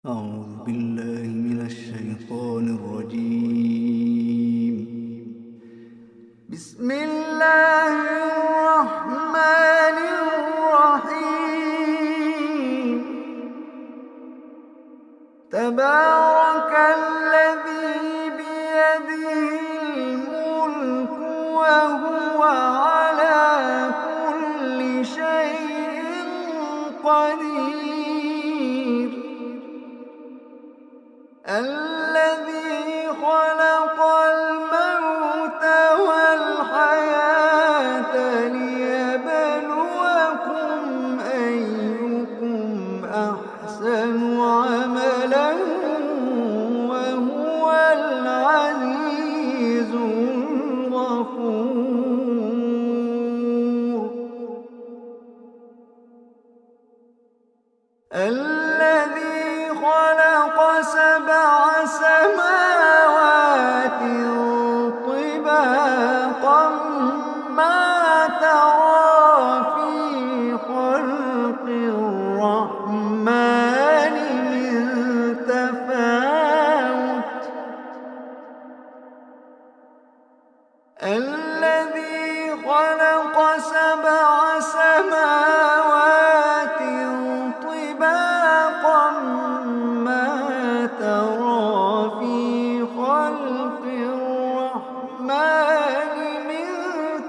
أعوذ بالله من الشيطان الرجيم. بسم الله الرحمن الرحيم. تبارك الذي بيده الملك وهو على كل شيء قدير. الذي خلق الموت والحياة ليبلوكم أيكم أحسن عملا وهو العزيز الغفور. الذي خلق سبع سماوات طباقا ما ترى في خلق الرحمن من تفاوت. الذي خلق سبع سماوات طباقا ما ترى في خلق الرحمن من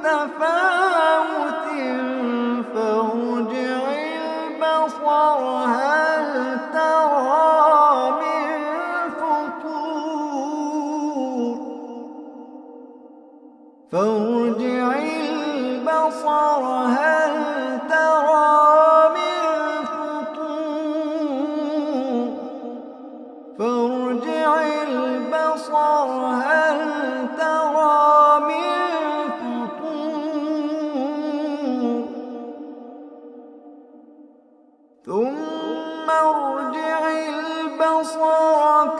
تفاوت فارجع البصر هل ترى من فطور. فارجع البصر هل ترى من فطور. فارجع البصر هل ترى من فطور. ثم ارجع البصر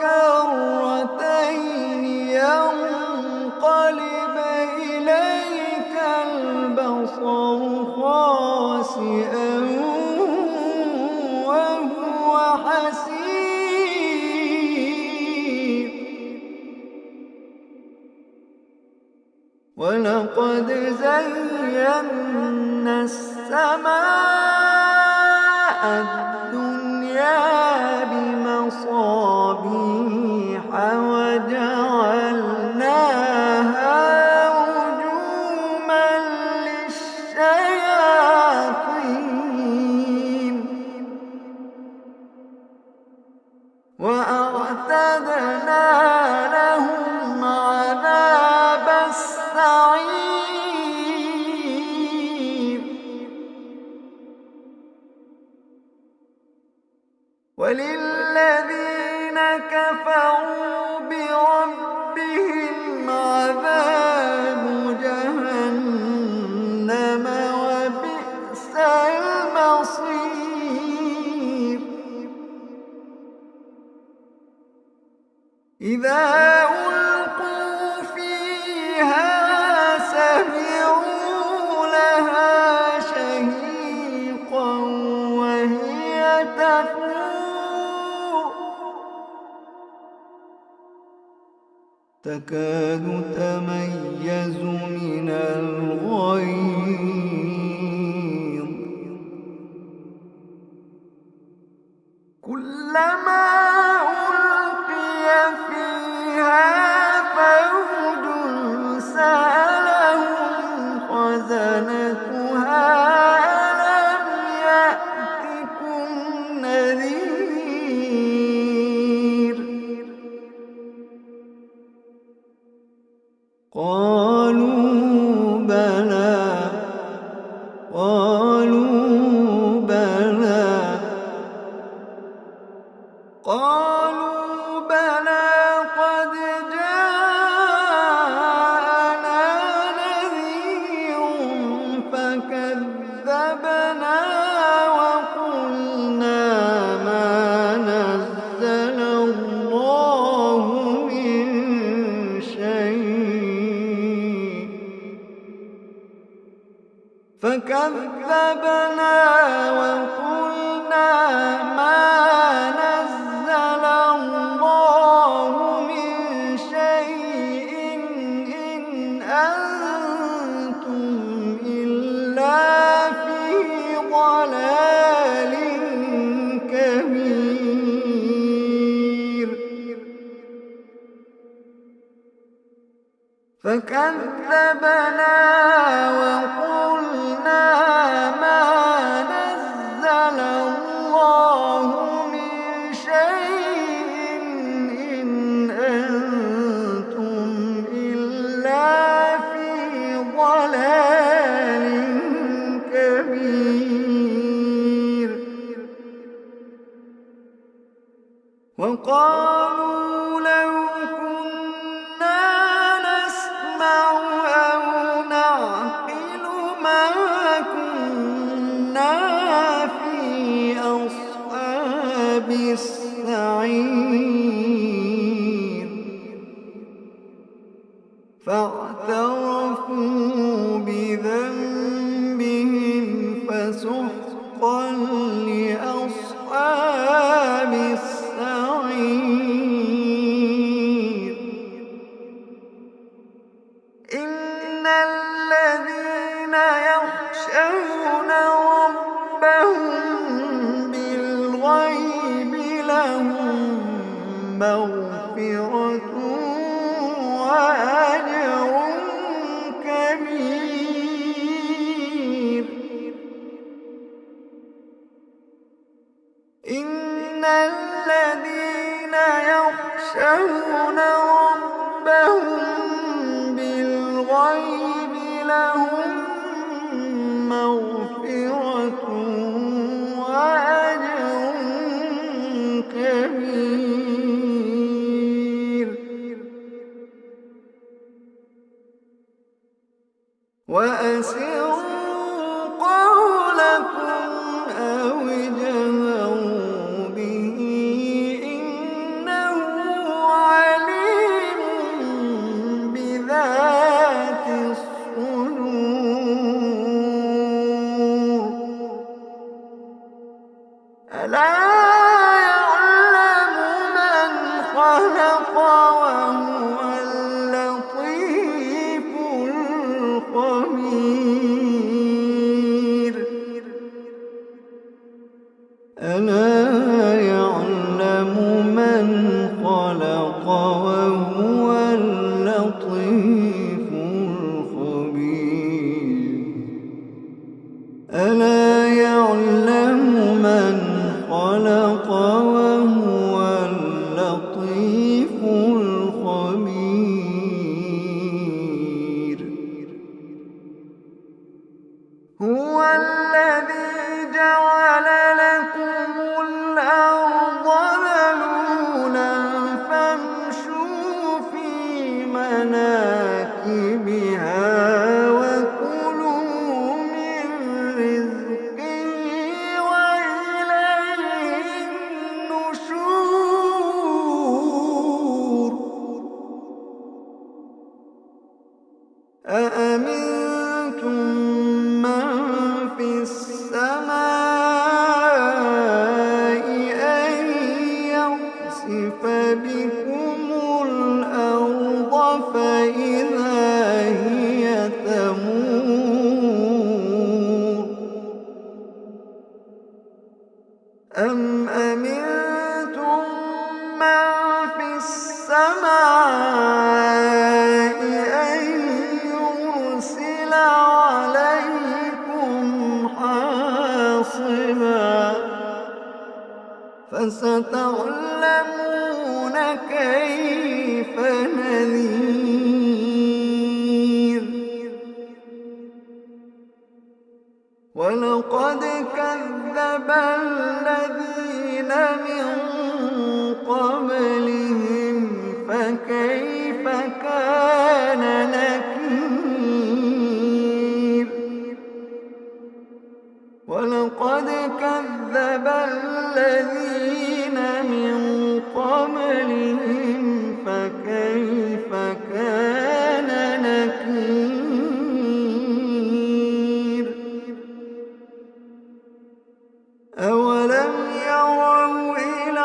كرتين ينقلب إليك البصر خاسئا وهو حسير. ولقد زينا السماء الدنيا بمصابيح وجعلناها رجوما للشياطين وأعتدنا لهم عذاب السعير. وللذين كفروا بربهم عذاب جهنم وبئس المصير. إذا ألقوا فيها سمعوا لها شهيقا وهي تفور تكاد تميز من الغيظ. كلما ألقي فيها فوج سألهم خزنتها ألم يأتكم نذير. قالوا بلى. قالوا بلى. قالوا بلى قد جاءنا نذير فكذبنا وقلنا ما نزل الله من شيء. فكذبنا وقلنا ما نزل فكذبنا وقلنا ما نزل الله من شيء إن أنتم إلا في ضلال كبير. وقالوا لو كنا نسمع أو نعقل ما كنا في أصحاب السعير. فاعترفوا بذنبهم فسحقا لأصحاب السعير. إن الذين يخشون ربهم بالغيب لهم مغفرة وأجر كبير. إن الذين يخشون ربهم بالغيب لهم مغفرة وأجر كبير. وأسروا قولكم أو اجهروا به إنه عليم بذات الصدور. ألا يعلم من خلق وهو اللطيف الخبير. ألا يعلم من خلق وهو اللطيف الخبير. ألا يعلم من خلق وهو اللطيف الخبير. هو الذي جعل لكم الأرض ذلولا فامشوا في مناكبها وكلوا من رزقه وإليه النشور. أأمنتم من في السماء أن يخسف بكم الأرض فإذا هي تمور. أم أمنتم من في السماء أن يرسل عليكم حاصبا فستعلمون كيف نذير. ولقد كذب الذين من قبلهم فكيف كان نكير. ولقد كذب الذين من قبلهم فكيف كان نكير. أولم يروا إلى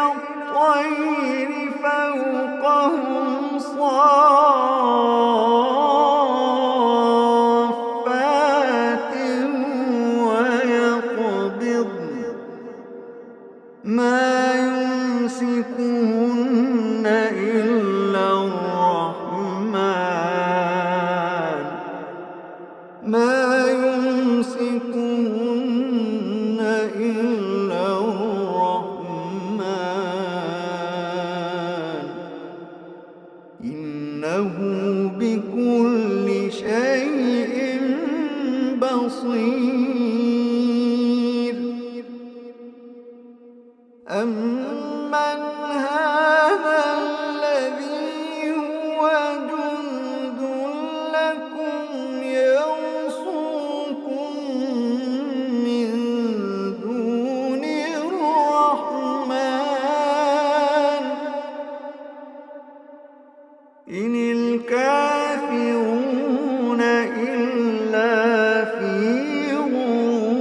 إنه بكل شيء بصير. أمن هذا الذي هو جند لكم يرصوكم من دون الرحمن إن الكافرون إلا في غرور.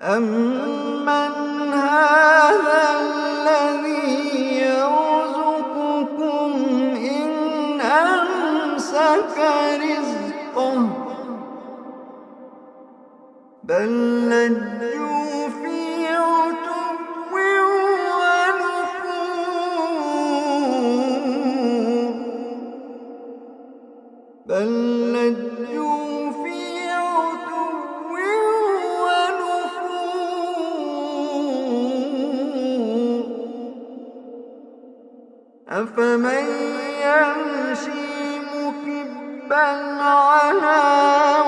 أمن هذا الذي يرزقكم إن أمسك رزقه بل لجوا في عتو ونفور. بل لجوا في عتو ونفور. أفمن يمشي مكبا على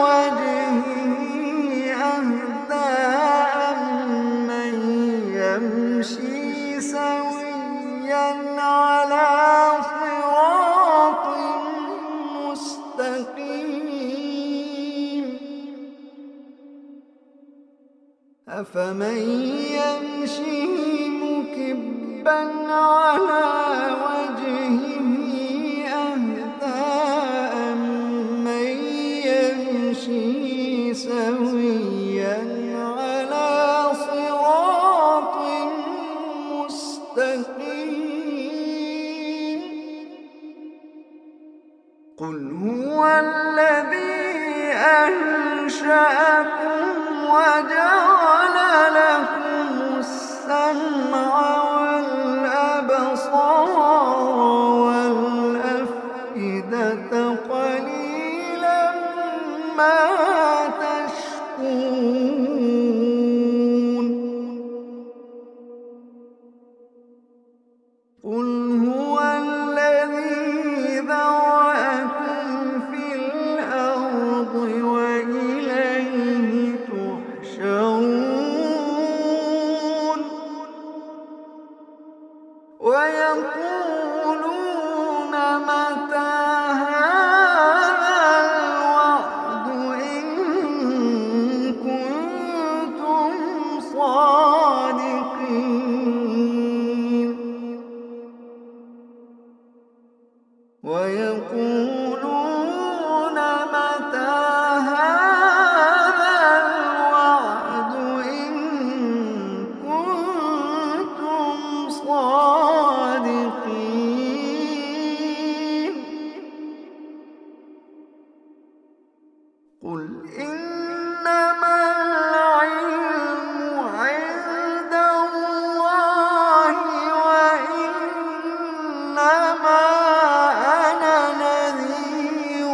وجهه أهدى أمن يمشي سويا على صراط مستقيم. أفمن يمشي مكبا على وجهه أهدى أمن يمشي سويا على صراط مستقيم. قل هو الذي أنشأكم وجعل لكم السمع والأبصار والأفئدة قليلا ما تشكرون. قل هو الذي ذرأكم في الأرض وإليه تحشرون. ويقولون متى هذا الوعد إن كنتم صادقين. ويقولون متى هذا الوعد إن كنتم صادقين. قل إنما العلم عند الله وإنما أنا نذير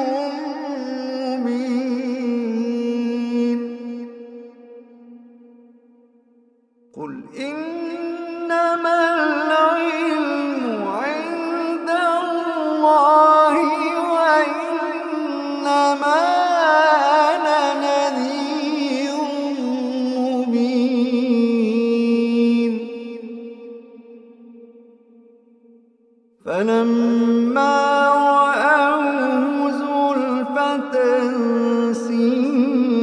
مبين. قل إنما العلم عند الله وإنما أنا نذير مبين. فلما رأوه زلفة سيئت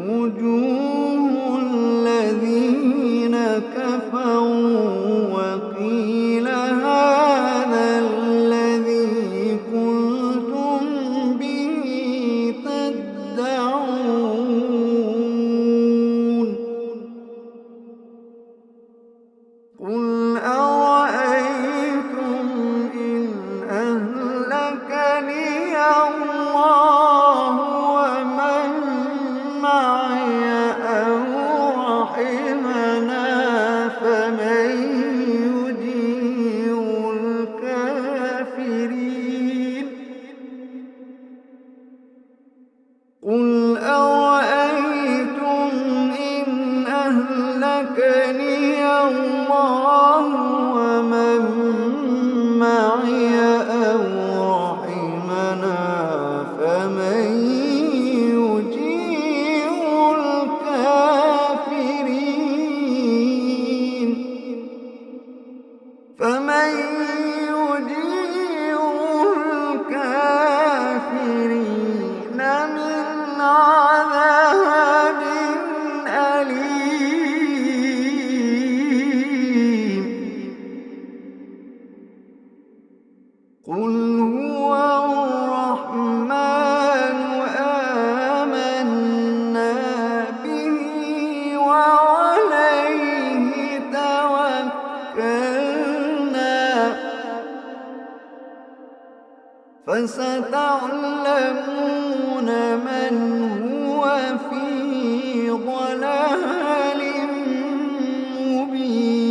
وجوه الذين كفروا وقيل هذا الذي كنتم به تدعون. قل أرأيتم فستعلمون من هو في ضلال مبين.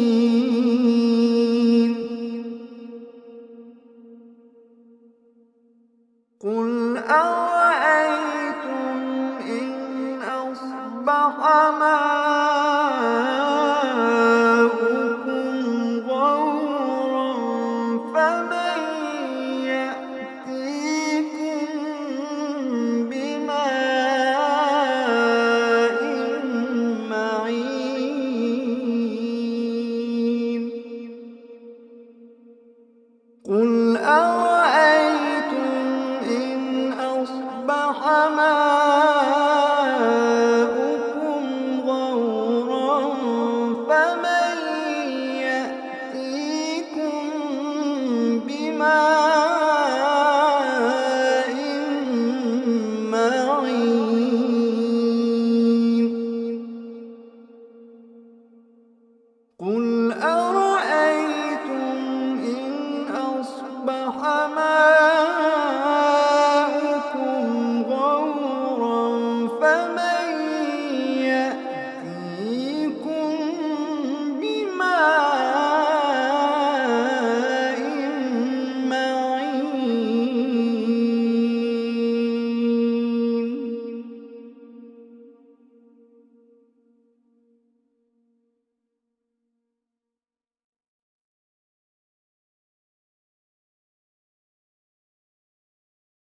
قل أرأيتم إن أصبح ماؤكم